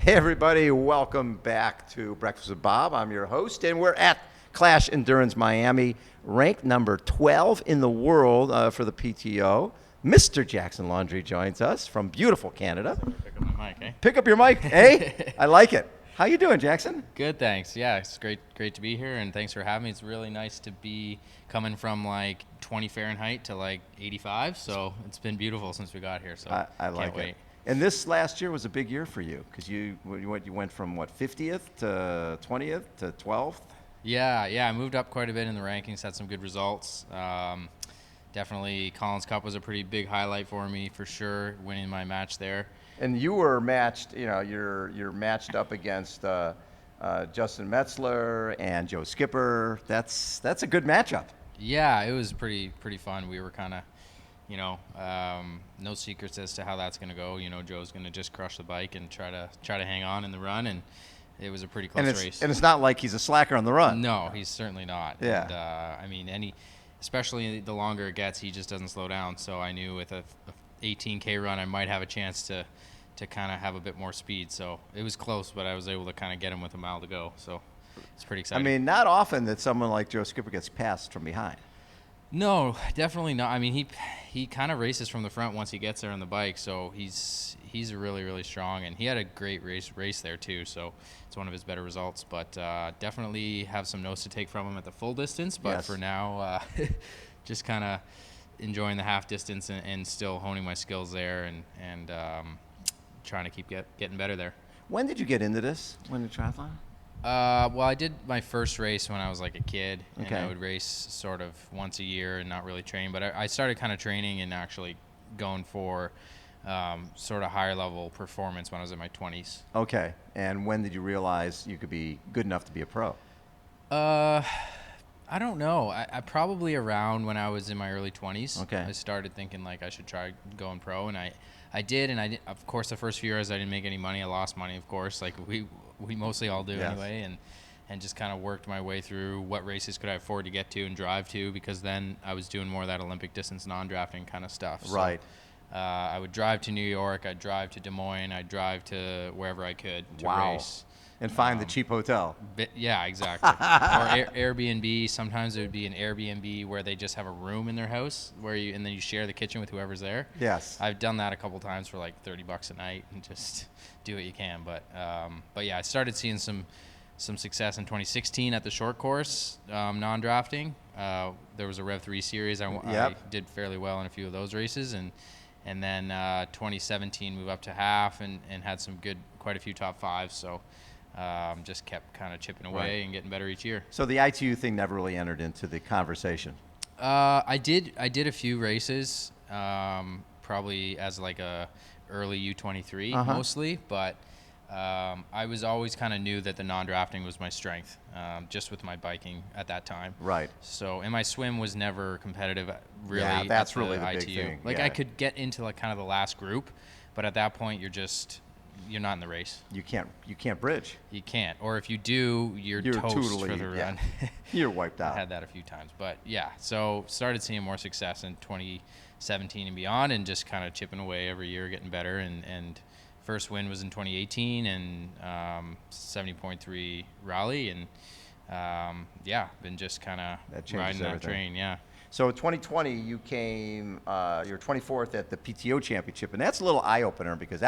Hey everybody, welcome back to Breakfast with Bob. I'm your host, and we're at Clash Endurance Miami, ranked number 12 in the world for the PTO. Mr. Jackson Laundry joins us from beautiful Canada. Pick up my mic, eh? Pick up your mic, eh? I like it. How you doing, Jackson? Good, thanks. Yeah, it's great to be here, and thanks for having me. It's really nice to be coming from like 20 Fahrenheit to like 85, so it's been beautiful since we got here. So I like can't wait. it. And this last year was a big year for you because you went from what 50th to 20th to 12th. Yeah, I moved up quite a bit in the rankings, had some good results. Definitely, Collins Cup was a pretty big highlight for me for sure, winning my match there. And you were matched, you're matched up against Justin Metzler and Joe Skipper. That's a good matchup. Yeah, it was pretty fun. We were kind of, no secrets as to how that's going to go. Joe's going to just crush the bike and try to hang on in the run, and it was a pretty close race. And it's not like he's a slacker on the run. No, he's certainly not. Yeah. And, especially the longer it gets, he just doesn't slow down. So I knew with a 18K run, I might have a chance to kind of have a bit more speed. So it was close, but I was able to kind of get him with a mile to go. So it's pretty exciting. I mean, not often that someone like Joe Skipper gets passed from behind. No, definitely not. I mean, he kind of races from the front once he gets there on the bike. So he's really strong, and he had a great race there too. So it's one of his better results. But definitely have some notes to take from him at the full distance. But yes. For now, just kind of enjoying the half distance and still honing my skills there and trying to keep getting better there. When did you get into this? When the triathlon? Well, I did my first race when I was like a kid, and Okay. I would race sort of once a year and not really train. But I started kind of training and actually going for sort of higher level performance when I was in my 20s. Okay. And when did you realize you could be good enough to be a pro? I don't know. I probably around when I was in my early 20s. Okay. I started thinking like I should try going pro, and I did, and I did, of course, the first few years I didn't make any money. I lost money, of course, like we mostly all do Yes. anyway, and just kind of worked my way through what races could I afford to get to and drive to, because then I was doing more of that Olympic distance non-drafting kind of stuff. So, Right. I would drive to New York, I'd drive to Des Moines, I'd drive to wherever I could to Wow. race. And find the cheap hotel. Yeah, exactly. Or Airbnb. Sometimes it would be an Airbnb where they just have a room in their house and then you share the kitchen with whoever's there. Yes. I've done that a couple times for like $30 a night and just do what you can. But yeah, I started seeing some success in 2016 at the short course non-drafting. There was a Rev 3 series. I did fairly well in a few of those races, and then 2017 moved up to half and had quite a few top fives. So. Just kept kind of chipping away and getting better each year. So the ITU thing never really entered into the conversation. I did a few races, probably as like a early U23 mostly, but I was always kind of knew that the non-drafting was my strength, just with my biking at that time. Right. So, and my swim was never competitive, really. Yeah, that's at the really the big ITU. thing. Like yeah. I could get into like kind of the last group, but at that point you're not in the race. You can't bridge. You can't. Or if you do, you're toast totally, for the run. You're wiped out. I had that a few times. But yeah, so started seeing more success in 2017 and beyond, and just kind of chipping away every year, getting better. And first win was in 2018 and 70.3 rally. And been just kind of riding that train. Yeah. So 2020, you came, you're 24th at the PTO Championship, and that's a little eye-opener because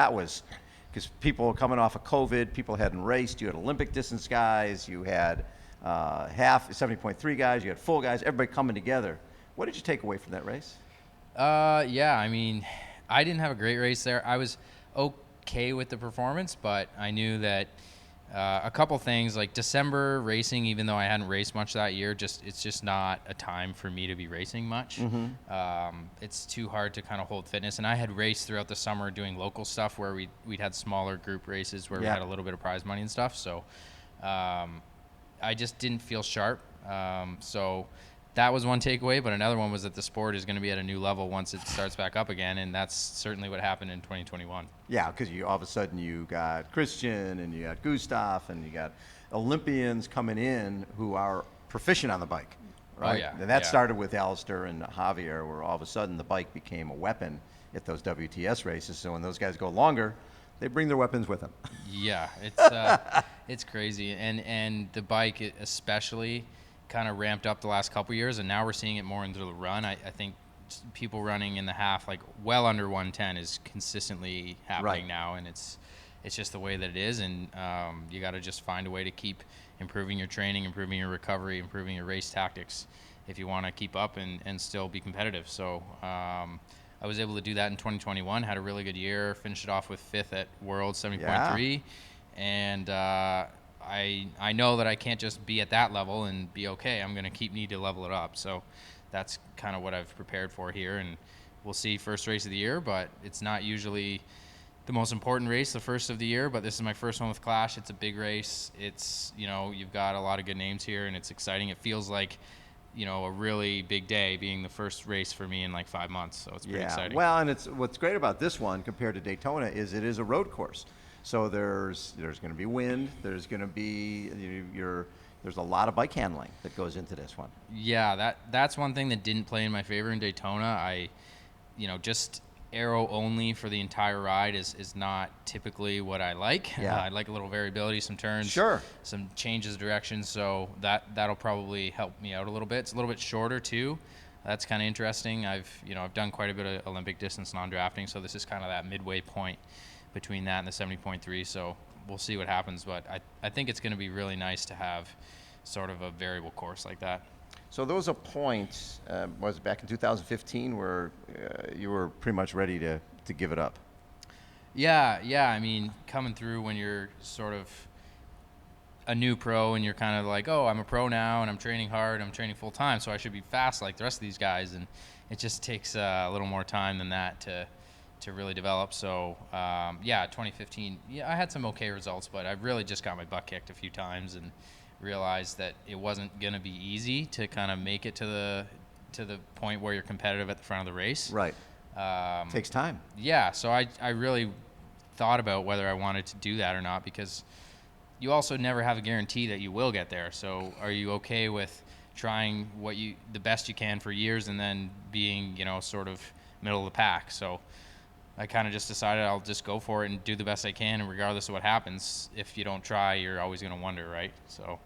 people were coming off of COVID, people hadn't raced, you had Olympic distance guys, you had half, 70.3 guys, you had full guys, everybody coming together. What did you take away from that race? Yeah, I mean, I didn't have a great race there. I was okay with the performance, but I knew that a couple things, like December racing, even though I hadn't raced much that year, it's just not a time for me to be racing much. It's too hard to kind of hold fitness. And I had raced throughout the summer doing local stuff where we'd had smaller group races where we had a little bit of prize money and stuff. So I just didn't feel sharp. So that was one takeaway, but another one was that the sport is going to be at a new level once it starts back up again, and that's certainly what happened in 2021. Yeah, because all of a sudden you got Christian and you got Gustav and you got Olympians coming in who are proficient on the bike, right? Oh, yeah. And that started with Alistair and Javier, where all of a sudden the bike became a weapon at those WTS races. So when those guys go longer, They bring their weapons with them. Yeah, it's crazy, and the bike especially kind of ramped up the last couple years, and now we're seeing it more into the run. I think people running in the half like well under 110 is consistently happening Right. now, and it's just the way that it is, and you got to just find a way to keep improving your training, improving your recovery, improving your race tactics if you want to keep up and still be competitive. So I was able to do that in 2021, had a really good year, finished it off with 5th at World 70.3, and I know that I can't just be at that level and be okay. I'm going to need to level it up. So that's kind of what I've prepared for here, and we'll see first race of the year, but it's not usually the most important race, the first of the year, but this is my first one with Clash. It's a big race. It's, you've got a lot of good names here, and it's exciting. It feels like, a really big day being the first race for me in like 5 months. So it's pretty exciting. Well, and what's great about this one compared to Daytona is it is a road course. So there's going to be wind. There's going to be there's a lot of bike handling that goes into this one. Yeah, that's one thing that didn't play in my favor in Daytona. Just aero only for the entire ride is not typically what I like. Yeah. I like a little variability, some turns, Sure. some changes of direction. So that'll probably help me out a little bit. It's a little bit shorter too. That's kind of interesting. I've done quite a bit of Olympic distance non-drafting, so this is kind of that midway point between that and the 70.3. So we'll see what happens, but I think it's going to be really nice to have sort of a variable course like that. So there was a point, was it back in 2015, where you were pretty much ready to give it up. Yeah. I mean, coming through when you're sort of a new pro and you're kind of like, oh, I'm a pro now and I'm training hard, I'm training full time, so I should be fast like the rest of these guys, and it just takes a little more time than that to really develop. So 2015, I had some okay results, but I really just got my butt kicked a few times and realized that it wasn't going to be easy to kind of make it to the point where you're competitive at the front of the race. Right. Takes time. Yeah, so I really thought about whether I wanted to do that or not, because you also never have a guarantee that you will get there. So are you okay with trying the best you can for years and then being, sort of middle of the pack? So I kind of just decided I'll just go for it and do the best I can, and regardless of what happens, if you don't try, you're always going to wonder, right? So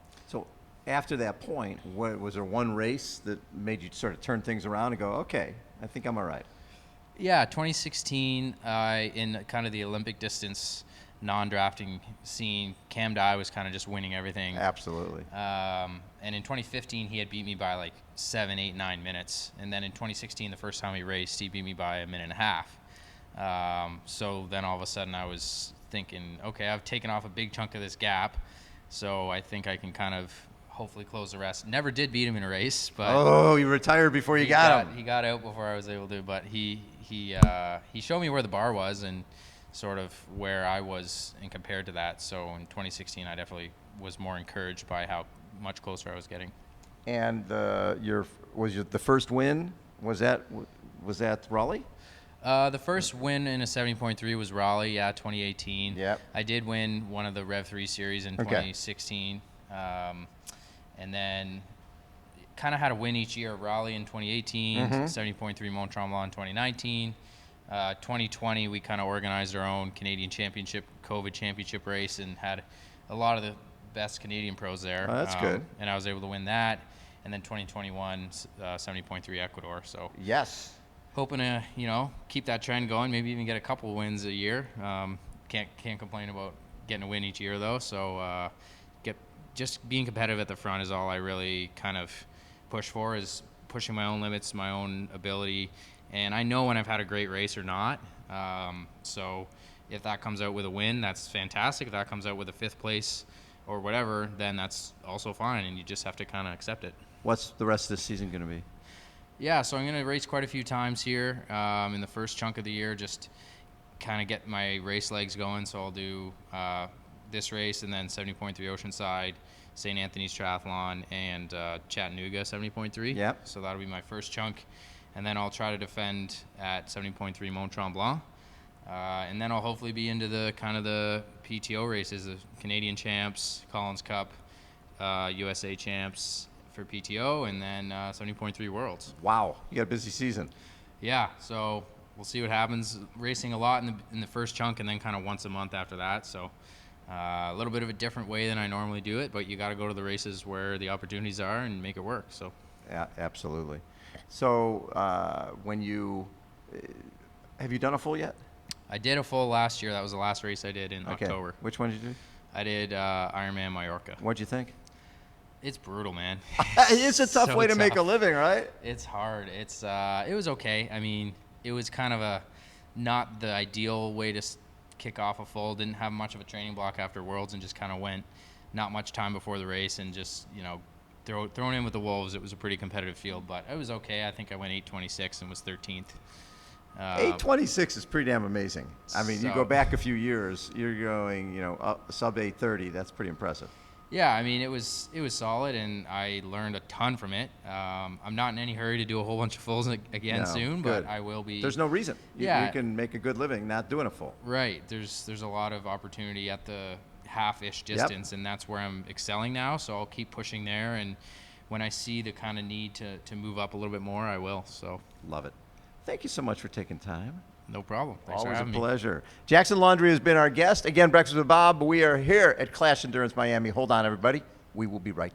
after that point, was there one race that made you sort of turn things around and go, okay, I think I'm all right? Yeah, 2016, in kind of the Olympic distance non-drafting scene, Cam Dye was kind of just winning everything. Absolutely. And in 2015, he had beat me by like 7, 8, 9 minutes. And then in 2016, the first time he raced, he beat me by a minute and a half. So then all of a sudden I was thinking, okay, I've taken off a big chunk of this gap, so I think I can kind of hopefully close the rest. Never did beat him in a race, but you retired before you got him. He got out before I was able to, but he showed me where the bar was and sort of where I was in compared to that. So in 2016, I definitely was more encouraged by how much closer I was getting. And the first win, was that Raleigh? The first win in a 70.3 was Raleigh, 2018. Yep. I did win one of the Rev 3 series in 2016. And then kind of had a win each year at Raleigh in 2018, 70.3 Mont Tremblant in 2019. 2020, we kind of organized our own Canadian Championship, COVID Championship race, and had a lot of the best Canadian pros there. Oh, that's good. And I was able to win that. And then 2021, 70.3 Ecuador. So Yes. hoping to, keep that trend going, maybe even get a couple wins a year. Can't complain about getting a win each year, though. So just being competitive at the front is all I really kind of push for, is pushing my own limits, my own ability. And I know when I've had a great race or not. So if that comes out with a win, that's fantastic. If that comes out with a 5th place or whatever, then that's also fine, and you just have to kind of accept it. What's the rest of this season going to be? Yeah, so I'm going to race quite a few times here in the first chunk of the year, just kind of get my race legs going. So I'll do this race and then 70.3 Oceanside, St. Anthony's Triathlon, and Chattanooga 70.3. Yep. So that'll be my first chunk. And then I'll try to defend at 70.3 Mont Tremblant. And then I'll hopefully be into the kind of the PTO races, the Canadian Champs, Collins Cup, USA Champs for PTO, and then 70.3 Worlds. Wow, you got a busy season. Yeah, so we'll see what happens. Racing a lot in the first chunk, and then kind of once a month after that. So a little bit of a different way than I normally do it, but you got to go to the races where the opportunities are and make it work. So Yeah, absolutely. So when you have you done a full yet? I did a full last year. That was the last race I did in Okay. October. Which one did you do? I did Ironman Mallorca. What'd you think? It's brutal, man. It's a tough So way to make a tough. living, right? It's hard. It was okay. I mean, it was kind of a not the ideal way to kick off a full. Didn't have much of a training block after Worlds, and just kind of went not much time before the race, and just thrown in with the wolves. It was a pretty competitive field, but it was okay. I think I went 8:26 and was 13th. 8:26 is pretty damn amazing. I mean, you So- go back a few years, you're going, up sub 8:30. That's pretty impressive. Yeah, I mean, it was solid, and I learned a ton from it. I'm not in any hurry to do a whole bunch of fulls again No, soon, good. but I will be. There's no reason. You Yeah. can make a good living not doing a full. Right. There's a lot of opportunity at the half-ish distance, and that's where I'm excelling now. So I'll keep pushing there, and when I see the kind of need to move up a little bit more, I will. So Love it. Thank you so much for taking time. no problem. Thanks for Always a having me. pleasure. Jackson Laundry has been our guest. Again, Breakfast with Bob. We are here at Clash Endurance Miami. Hold on, everybody. We will be right